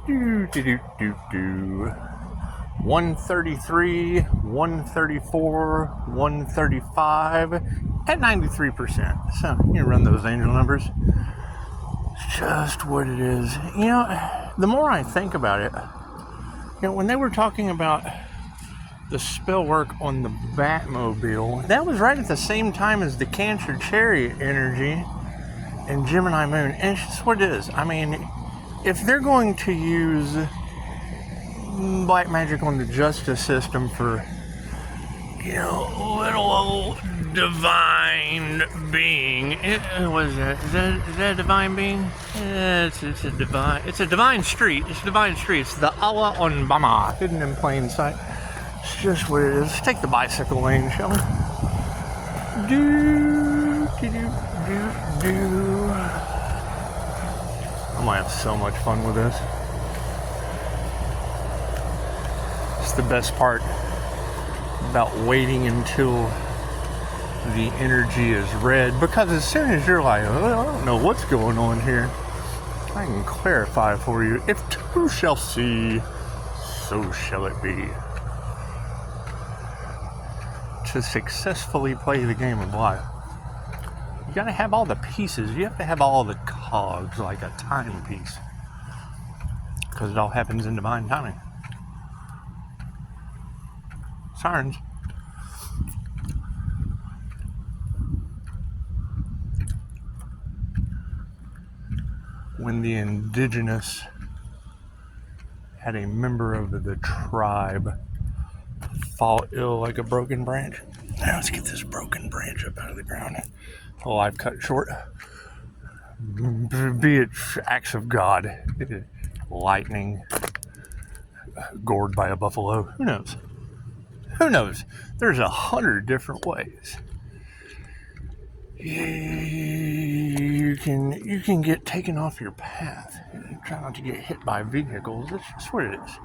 Do, do, do, do, do. 133, 134, 135 at 93%. So you run those angel numbers. It's just what it is. You know, the more I think about it, you know, when they were talking about the spell work on the Batmobile, that was right at the same time as the Cancer Chariot energy and Gemini Moon. And it's just what it is. I mean, if they're going to use black magic on the justice system for, you know, little old divine being, what is that? Is that a divine being? It's a divine street. It's a divine street. It's the Allah on Bama, hidden in plain sight. It's just what it is. Let's take the bicycle lane, shall we? Do, do, do, do, do. I'm gonna have so much fun with this. It's the best part about waiting until the energy is read, because as soon as you're like, oh, I don't know what's going on here, I can clarify for you. If two shall see, so shall it be. To successfully play the game of life, you gotta have all the pieces. You have to have all the cogs, like a timepiece, because it all happens in divine timing. Sirens. When the indigenous had a member of the tribe fall ill like a broken branch. Now let's get this broken branch up out of the ground. Oh, I've cut short. Be it acts of God, lightning, gored by a buffalo. Who knows? Who knows? There's 100 different ways. You can get taken off your path. Try not to get hit by vehicles. That's just what it is.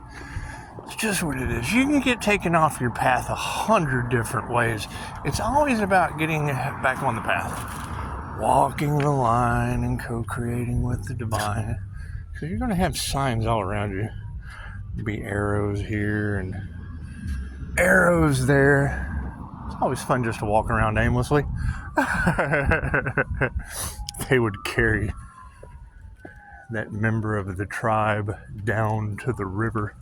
It's just what it is. You can get taken off your path 100 different ways. It's always about getting back on the path. Walking the line and co-creating with the divine. So you're going to have signs all around you. There'll be arrows here and arrows there. It's always fun just to walk around aimlessly. They would carry that member of the tribe down to the river.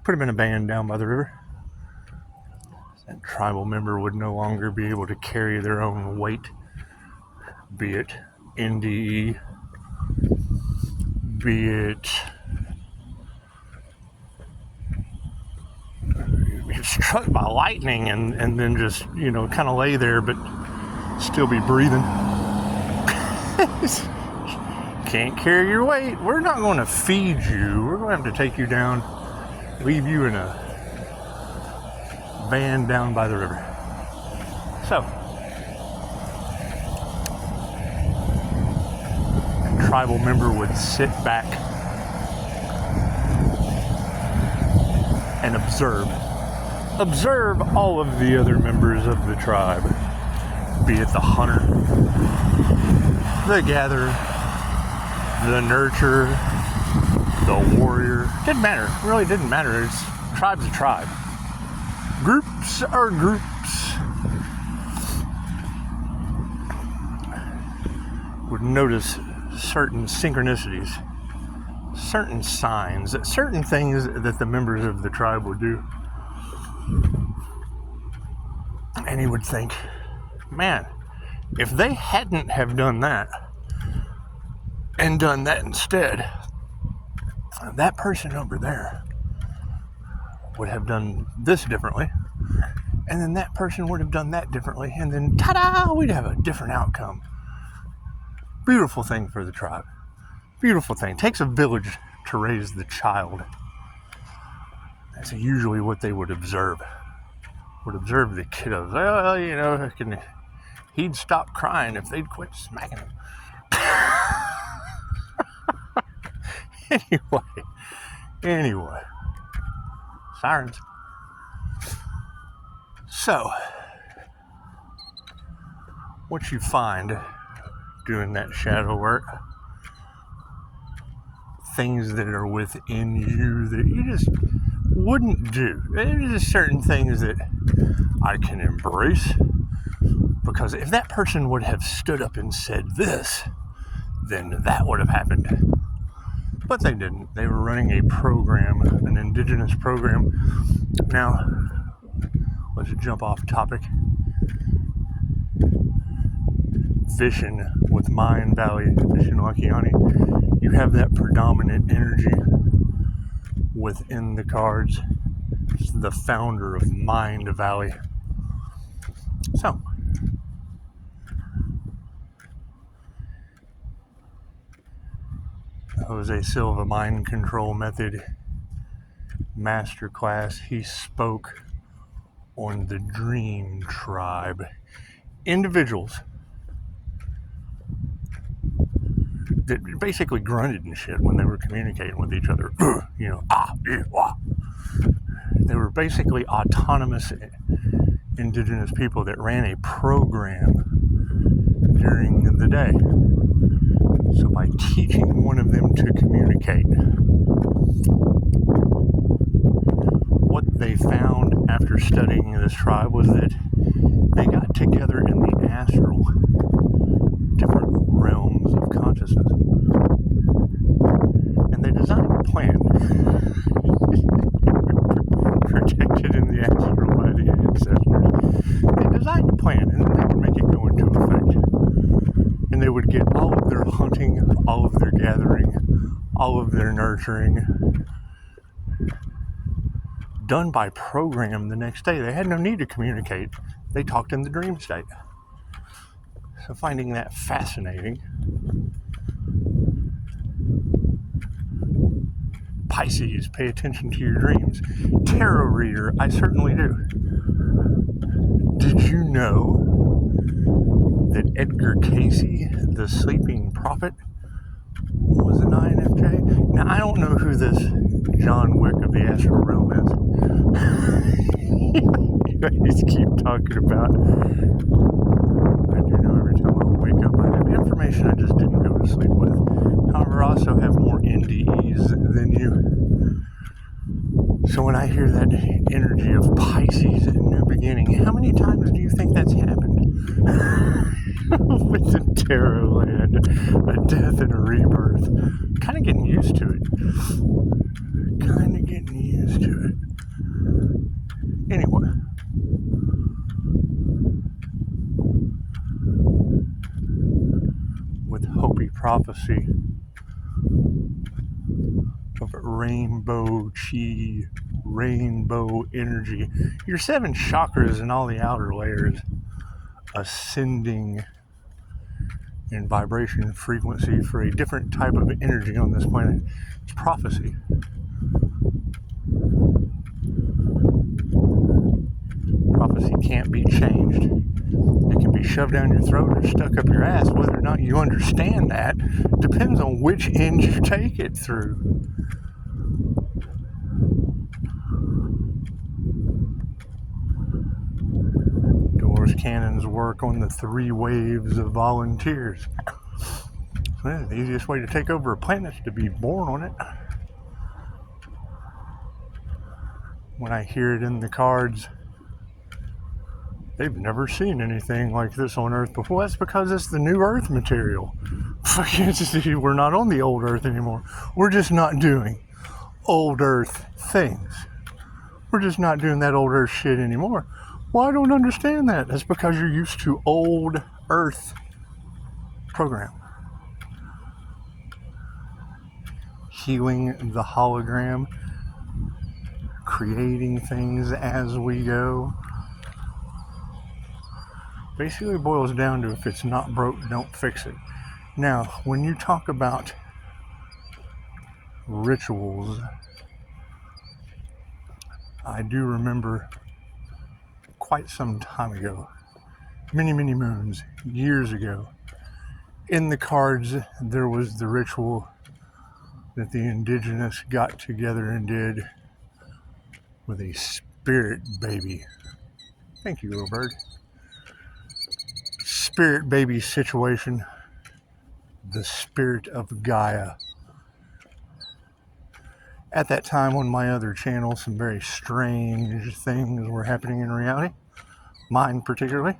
Put him in a band down by the river. That tribal member would no longer be able to carry their own weight, be it NDE, be it struck by lightning and then just, you know, kind of lay there but still be breathing. Can't carry your weight. We're not going to feed you. We're going to have to take you down, leave you in a van down by the river. So, a tribal member would sit back and observe all of the other members of the tribe, be it the hunter, the gatherer, the nurturer, the warrior. Didn't matter. It really didn't matter. Tribe's a tribe. Groups are groups. Would notice certain synchronicities, certain signs, certain things that the members of the tribe would do. And he would think, man, if they hadn't have done that and done that instead, that person over there would have done this differently, and then that person would have done that differently, and then ta-da, we'd have a different outcome. Beautiful thing for the tribe. Beautiful thing. Takes a village to raise the child. That's usually what they would observe. Would observe the kiddos. Well, you know, he'd stop crying if they'd quit smacking him. Anyway. Sirens. So, what you find doing that shadow work, things that are within you that you just wouldn't do. There's just certain things that I can embrace, because if that person would have stood up and said this, then that would have happened. But they didn't. They were running a program, an indigenous program. Now, let's jump off topic. Vishen with Mind Valley, Vishen-Lakhiani, you have that predominant energy within the cards. It's the founder of Mind Valley. So, Jose Silva Mind Control Method Masterclass, he spoke on the Dream Tribe. Individuals that basically grunted and shit when they were communicating with each other. They were basically autonomous indigenous people that ran a program during the day. So by teaching one of them to communicate, what they found after studying this tribe was that they got together in the astral, different realms of consciousness, and they designed a plan protected in the astral by the ancestors. They designed a plan, and then they would make it go into effect. And they would get all of their hunting, all of their gathering, all of their nurturing done by program the next day. They had no need to communicate. They talked in the dream state. So finding that fascinating. Pisces, pay attention to your dreams. Tarot reader, I certainly do. Did you know that Edgar Casey, the sleeping prophet, was an INFJ? Now, I don't know who this John Wick of the astral realm is. You guys keep talking about. I do know every time I wake up, I have information I just didn't go to sleep with. However, I also have more NDEs than you. So when I hear that energy of Pisces and new beginning, how many times do you think that's happened? With the tarot land, a death and a rebirth. Kind of getting used to it. Anyway. With Hopi prophecy of rainbow chi, rainbow energy, your 7 chakras and all the outer layers ascending in vibration and frequency for a different type of energy on this planet. It's prophecy. Prophecy can't be changed. It can be shoved down your throat or stuck up your ass. Whether or not you understand that depends on which end you take it through. Dolores Cannon's work on the 3 waves of volunteers. Well, the easiest way to take over a planet is to be born on it. When I hear it in the cards, they've never seen anything like this on Earth before. That's because it's the new Earth material. We're not on the old Earth anymore. We're just not doing old Earth things. We're just not doing that old Earth shit anymore. Well, I don't understand that. That's because you're used to old Earth program. Healing the hologram, creating things as we go. Basically boils down to, if it's not broke, don't fix it. Now, when you talk about rituals, I do remember quite some time ago, many moons, years ago, in the cards there was the ritual that the indigenous got together and did with a spirit baby. Thank you, little bird. Spirit baby situation. The spirit of Gaia. At that time on my other channel, some very strange things were happening in reality. Mine particularly.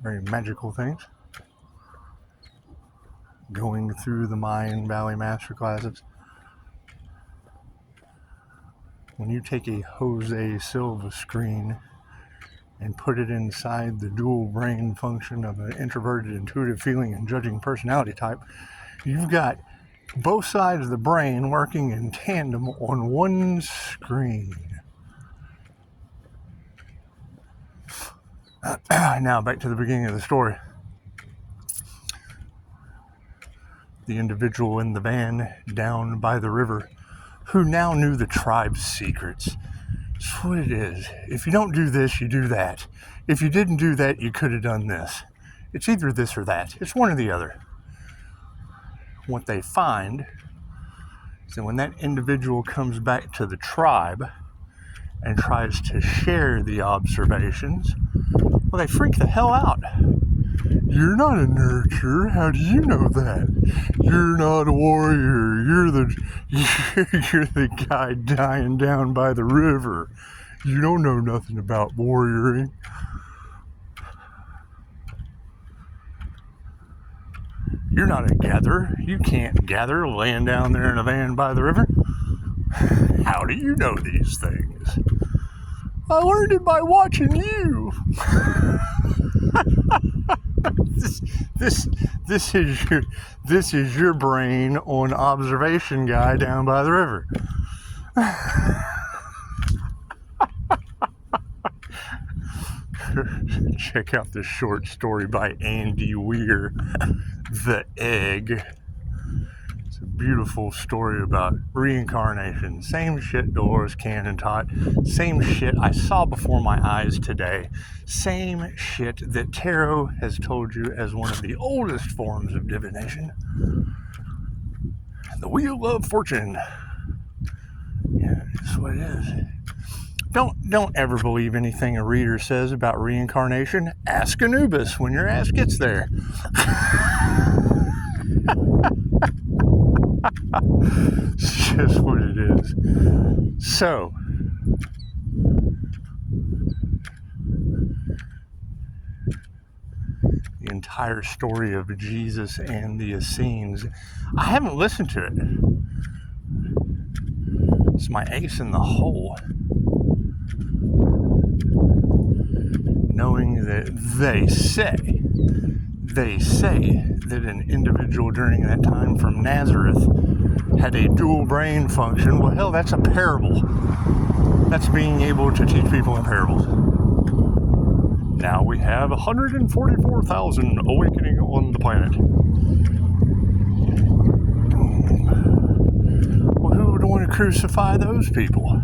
Very magical things. Going through the Mayan Valley Masterclasses. When you take a Jose Silva screen and put it inside the dual brain function of an introverted, intuitive, feeling, and judging personality type, you've got both sides of the brain working in tandem on one screen. Now back to the beginning of the story. The individual in the van down by the river who now knew the tribe's secrets. That's what it is. If you don't do this, you do that. If you didn't do that, you could have done this. It's either this or that. It's one or the other. What they find is that when that individual comes back to the tribe and tries to share the observations, well, they freak the hell out. You're not a nurturer. How do you know that? You're not a warrior. You're the guy dying down by the river. You don't know nothing about warrioring. You're not a gatherer. You can't gather laying down there in a van by the river. How do you know these things? I learned it by watching you. This is your brain on observation guy down by the river. Check out this short story by Andy Weir, The Egg. It's a beautiful story about reincarnation. Same shit Dolores Cannon taught. Same shit I saw before my eyes today. Same shit that tarot has told you as one of the oldest forms of divination. The Wheel of Fortune. Yeah, that's what it is. Don't ever believe anything a reader says about reincarnation. Ask Anubis when your ass gets there. It's just what it is. So, the entire story of Jesus and the Essenes, I haven't listened to it. It's my ace in the hole. Knowing that they say that an individual during that time from Nazareth had a dual brain function. Well, hell, that's a parable. That's being able to teach people in parables. Now we have 144,000 awakening on the planet. Well, who would want to crucify those people?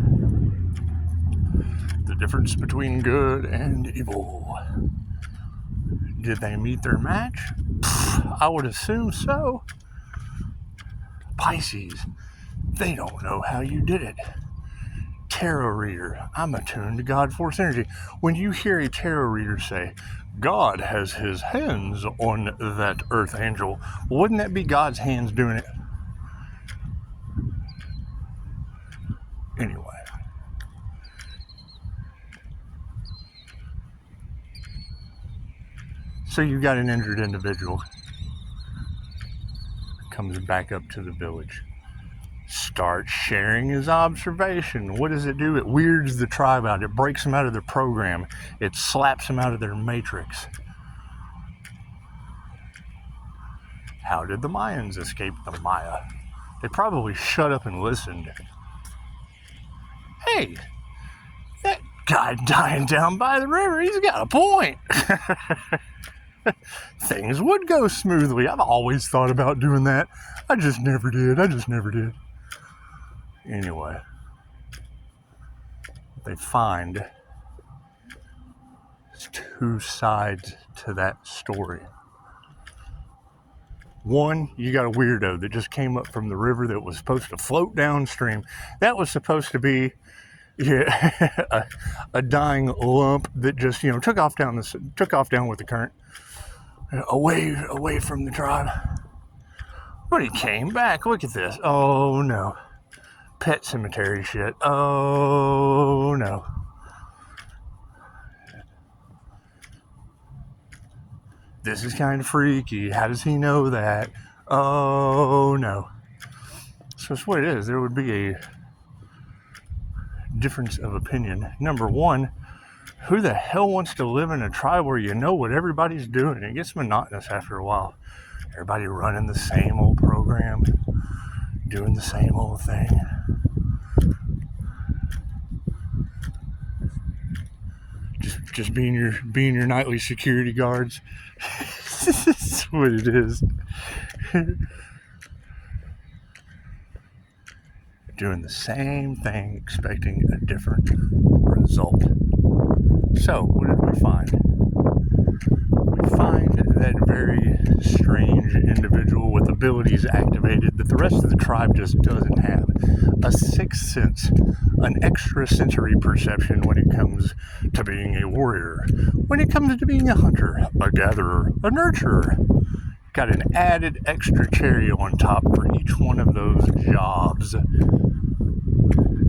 The difference between good and evil. Did they meet their match? I would assume so. Pisces, they don't know how you did it. Tarot reader, I'm attuned to God Force energy. When you hear a tarot reader say, God has his hands on that earth angel, wouldn't that be God's hands doing it? Anyway. So you got an injured individual. Comes back up to the village. Starts sharing his observation. What does it do? It weirds the tribe out. It breaks them out of their program. It slaps them out of their matrix. How did the Mayans escape the Maya? They probably shut up and listened. Hey, that guy dying down by the river, he's got a point. Things would go smoothly. I've always thought about doing that. I just never did. Anyway, they find there's two sides to that story. One, you got a weirdo that just came up from the river that was supposed to float downstream. That was supposed to be a dying lump that just took off down with the current. Away from the tribe. But he came back. Look at this. Oh no. pet cemetery shit. Oh no. This is kind of freaky. How does he know that? Oh no. So that's what it is. There would be a difference of opinion. Number one, who the hell wants to live in a tribe where you know what everybody's doing? It gets monotonous after a while. Everybody running the same old program, doing the same old thing. Just being your nightly security guards. That's what it is. Doing the same thing, expecting a different result. So, what did we find? We find that very strange individual with abilities activated that the rest of the tribe just doesn't have. A sixth sense, an extrasensory perception when it comes to being a warrior, when it comes to being a hunter, a gatherer, a nurturer. Got an added extra cherry on top for each one of those jobs that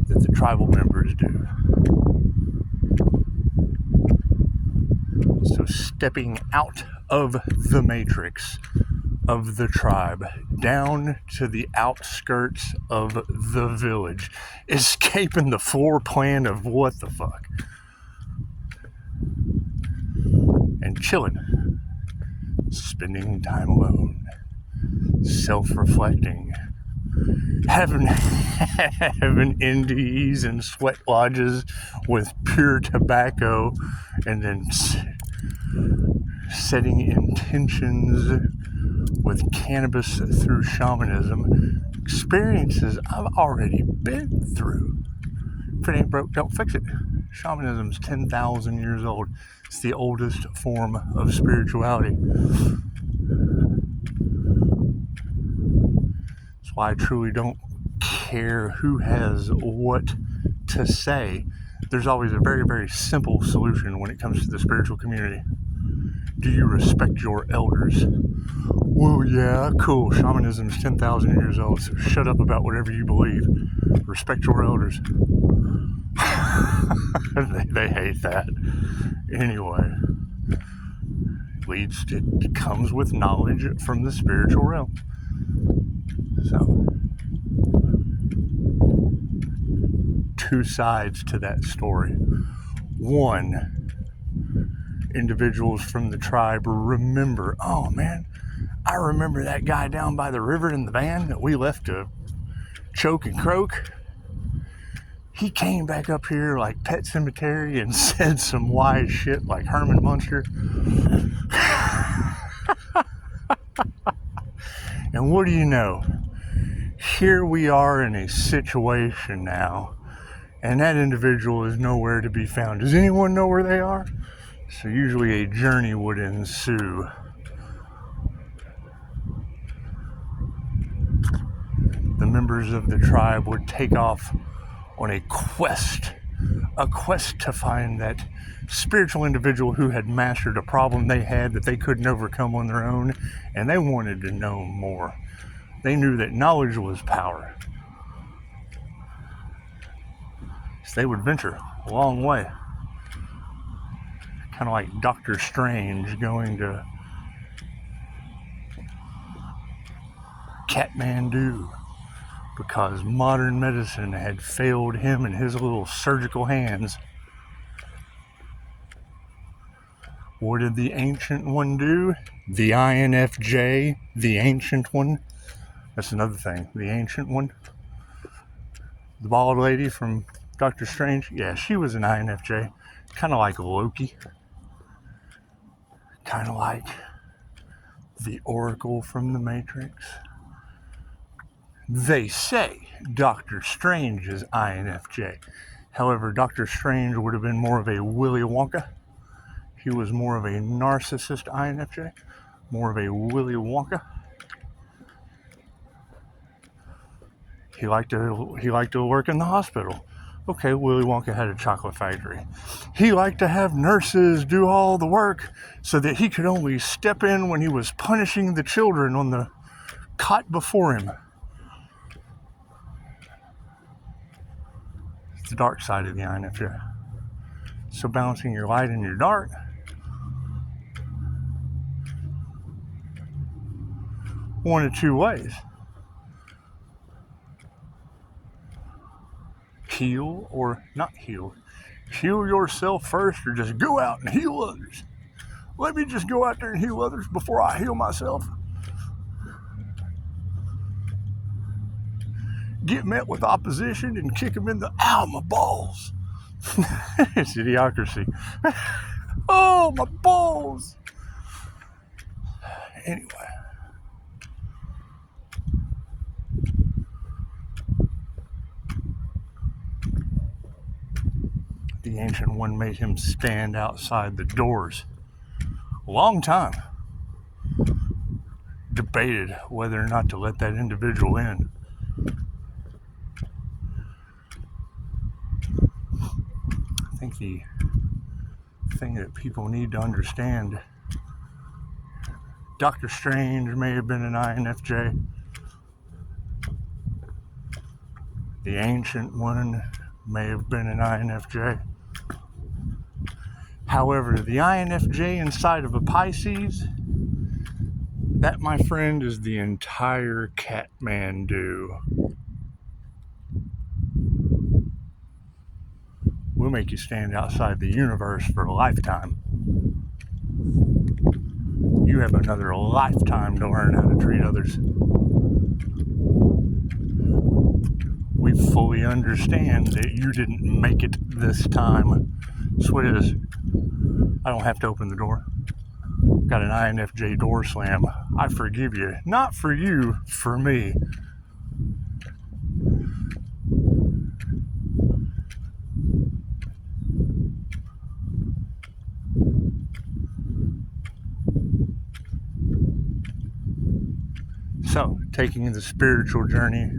the tribal members do. So stepping out of the matrix of the tribe, down to the outskirts of the village, escaping the floor plan of what the fuck, and chilling, spending time alone, self-reflecting, having NDEs and sweat lodges with pure tobacco, and then setting intentions with cannabis through shamanism. Experiences I've already been through. If it ain't broke, don't fix it. Shamanism's 10,000 years old. It's the oldest form of spirituality. That's why I truly don't care who has what to say. There's always a very, very simple solution when it comes to the spiritual community. Do you respect your elders? Well, yeah, cool. Shamanism's 10,000 years old, so shut up about whatever you believe. Respect your elders. they hate that. Anyway, it comes with knowledge from the spiritual realm. So, two sides to that story. One, individuals from the tribe remember, oh man, I remember that guy down by the river in the van that we left to choke and croak. He came back up here like Pet Cemetery and said some wise shit like Herman Munster. And what do you know? Here we are in a situation now, and that individual is nowhere to be found. Does anyone know where they are? So usually a journey would ensue. The members of the tribe would take off on a quest to find that spiritual individual who had mastered a problem they had that they couldn't overcome on their own, and they wanted to know more. They knew that knowledge was power. So they would venture a long way. Kind of like Dr. Strange going to Kathmandu because modern medicine had failed him and his little surgical hands. What did the Ancient One do? The INFJ, the Ancient One. That's another thing. The Ancient One. The bald lady from Doctor Strange. Yeah, she was an INFJ. Kind of like Loki. Kind of like the Oracle from the Matrix. They say Doctor Strange is INFJ. However, Doctor Strange would have been more of a Willy Wonka. He was more of a narcissist INFJ. More of a Willy Wonka. He liked to work in the hospital. Okay, Willy Wonka had a chocolate factory. He liked to have nurses do all the work so that he could only step in when he was punishing the children on the cot before him. It's the dark side of the INFJ. So balancing your light and your dark. One of two ways. Heal or not heal. Heal yourself first, or just go out and heal others. Let me just go out there and heal others before I heal myself. Get met with opposition and kick them in the, ow, my balls. It's idiocracy. Oh, my balls. Anyway. The Ancient One made him stand outside the doors. A long time. Debated whether or not to let that individual in. I think the thing that people need to understand, Doctor Strange may have been an INFJ. The Ancient One may have been an INFJ. However, the INFJ inside of a Pisces, that, my friend, is the entire Kathmandu. We'll make you stand outside the universe for a lifetime. You have another lifetime to learn how to treat others. We fully understand that you didn't make it this time. Swizz, I don't have to open the door. Got an INFJ door slam. I forgive you. Not for you, for me. So, taking the spiritual journey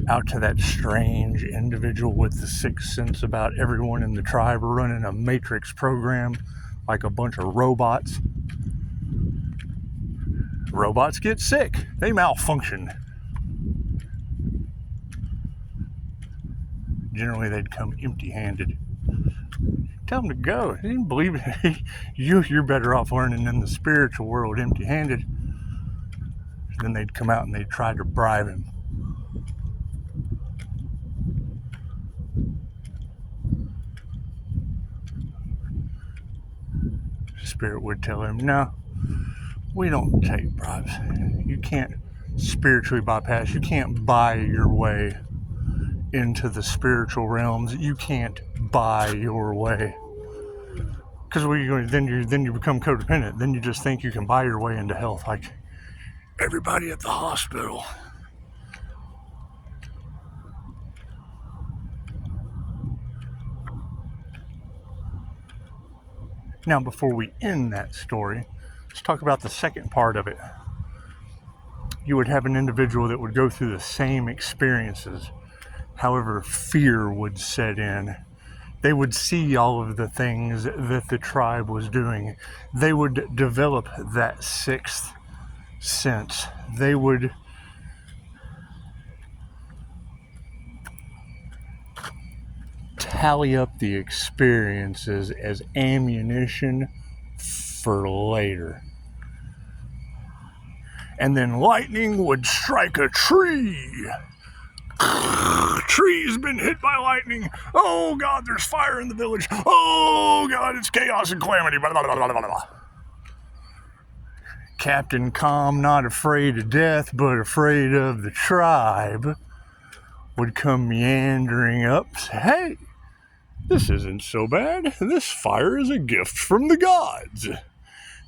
out to that strange individual with the sixth sense about everyone in the tribe running a matrix program like a bunch of robots. Robots get sick. They malfunction. Generally, they'd come empty-handed. Tell them to go. They didn't believe it. You're better off learning in the spiritual world empty-handed. Then they'd come out and they'd try to bribe him. Spirit would tell him, no, we don't take bribes. You can't spiritually bypass. You can't buy your way into the spiritual realms. You can't buy your way. Because then you become codependent. Then you just think you can buy your way into health, like everybody at the hospital. Now, before we end that story, let's talk about the second part of it. You would have an individual that would go through the same experiences. However, fear would set in. They would see all of the things that the tribe was doing. They would develop that sixth sense. They would tally up the experiences as ammunition for later. And then lightning would strike a tree. Tree's been hit by lightning. Oh God, there's fire in the village. Oh God, it's chaos and calamity. Blah, blah, blah, blah, blah, blah. Captain Calm, not afraid of death, but afraid of the tribe, would come meandering up and say, hey, this isn't so bad. This fire is a gift from the gods.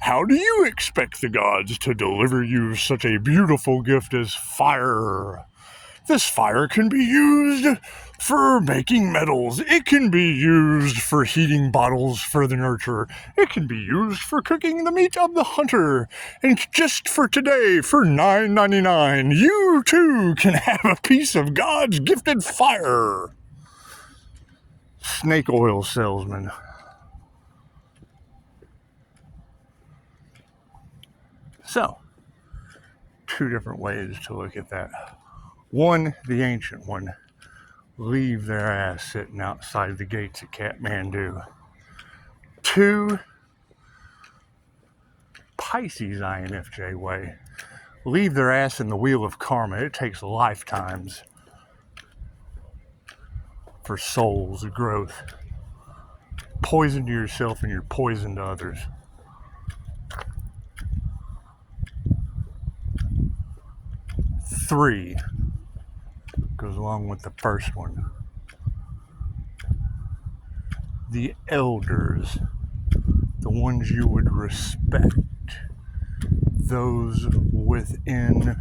How do you expect the gods to deliver you such a beautiful gift as fire? This fire can be used for making metals. It can be used for heating bottles for the nurturer. It can be used for cooking the meat of the hunter. And just for today, for $9.99, you too can have a piece of God's gifted fire. Snake oil salesman. So, two different ways to look at that. One, the Ancient One leave their ass sitting outside the gates of Kathmandu. 2, Pisces INFJ way, leave their ass in the wheel of karma. It takes lifetimes for souls growth. Poison to yourself and you're poison to others. 3 goes along with the first one. The elders, the ones you would respect, those within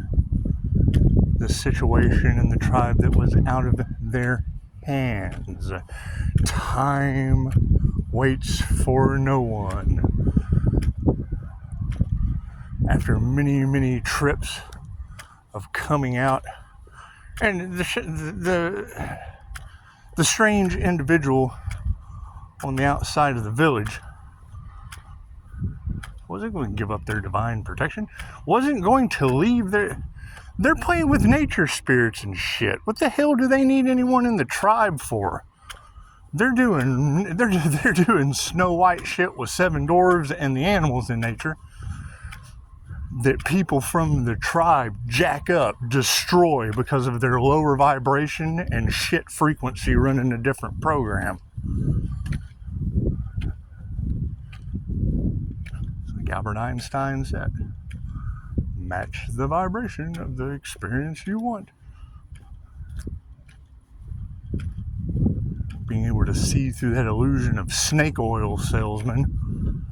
the situation and the tribe that was out of their hands. Time waits for no one. After many, many trips of coming out, and the strange individual on the outside of the village wasn't going to give up their divine protection, wasn't going to leave they're playing with nature spirits and shit. What the hell do they need anyone in the tribe for? They're doing Snow White shit with 7 dwarves and the animals in nature that people from the tribe jack up, destroy because of their lower vibration and shit frequency running a different program. So like Albert Einstein said, match the vibration of the experience you want. Being able to see through that illusion of snake oil salesman.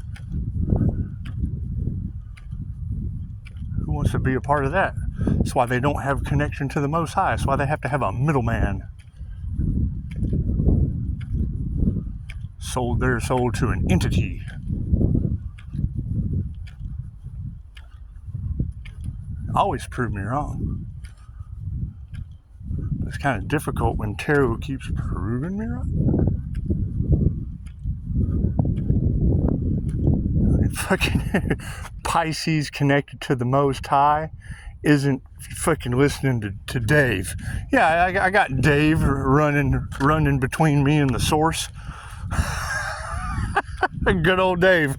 Who wants to be a part of that? That's why they don't have connection to the Most High. That's why they have to have a middleman. Sold their soul to an entity. Always prove me wrong. But it's kind of difficult when tarot keeps proving me wrong. Fucking Pisces connected to the Most High isn't fucking listening to Dave. Yeah, I got Dave running between me and the source. Good old Dave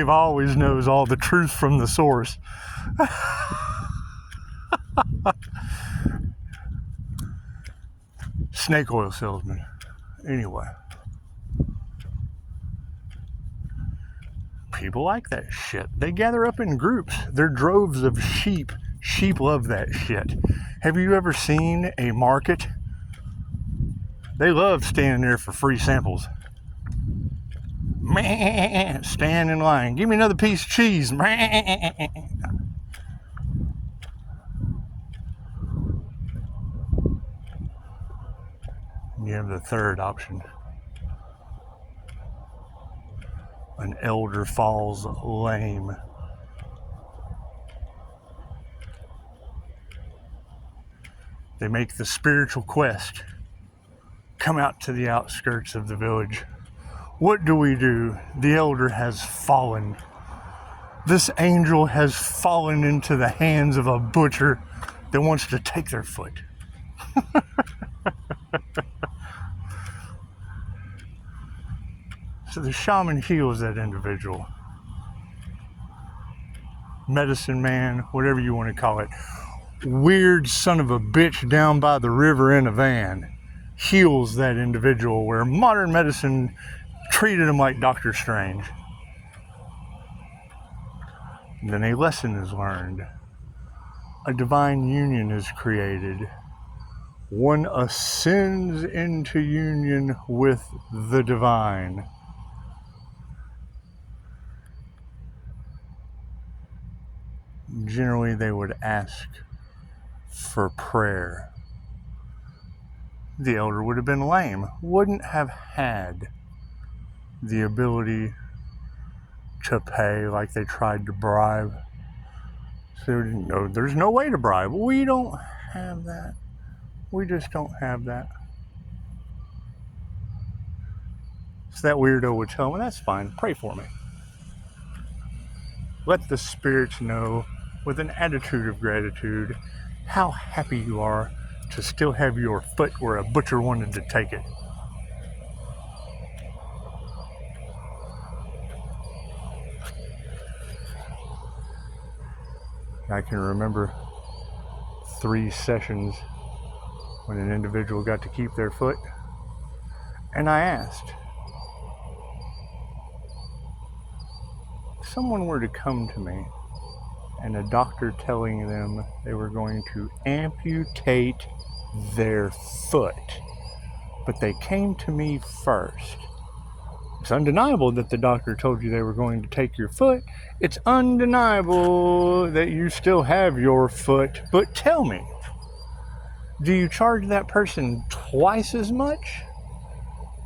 always knows all the truth from the source. Snake oil salesman. Anyway. People like that shit. They gather up in groups. They're droves of sheep. Sheep love that shit. Have you ever seen a market? They love standing there for free samples. Man, stand in line. Give me another piece of cheese. Man. You have the third option. An elder falls lame. They make the spiritual quest. Come out to the outskirts of the village. What do? The elder has fallen. This angel has fallen into the hands of a butcher that wants to take their foot. So the shaman heals that individual. Medicine man, whatever you want to call it. Weird son of a bitch down by the river in a van heals that individual where modern medicine treated him like Dr. Strange. And then a lesson is learned. A divine union is created. One ascends into union with the divine. Generally, they would ask for prayer. The elder would have been lame, wouldn't have had the ability to pay like they tried to bribe. So no, there's no way to bribe. We don't have that. We just don't have that. So that weirdo would tell me, that's fine, pray for me. Let the spirits know with an attitude of gratitude how happy you are to still have your foot where a butcher wanted to take it. I can remember 3 sessions when an individual got to keep their foot, and I asked, if someone were to come to me and a doctor telling them they were going to amputate their foot, but they came to me first. It's undeniable that the doctor told you they were going to take your foot. It's undeniable that you still have your foot. But tell me, do you charge that person twice as much?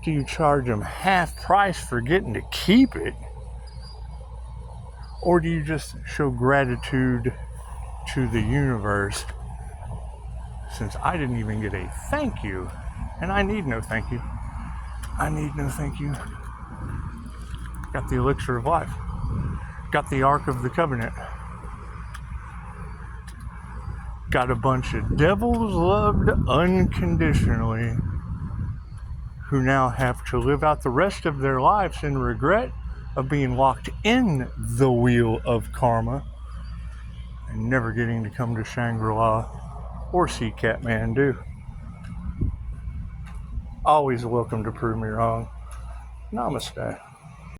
Do you charge them half price for getting to keep it? Or do you just show gratitude to the universe, since I didn't even get a thank you, and I need no thank you. I need no thank you. Got the elixir of life. Got the Ark of the Covenant. Got a bunch of devils loved unconditionally who now have to live out the rest of their lives in regret of being locked in the wheel of karma and never getting to come to Shangri-La or see Kathmandu. Always welcome to prove me wrong. Namaste.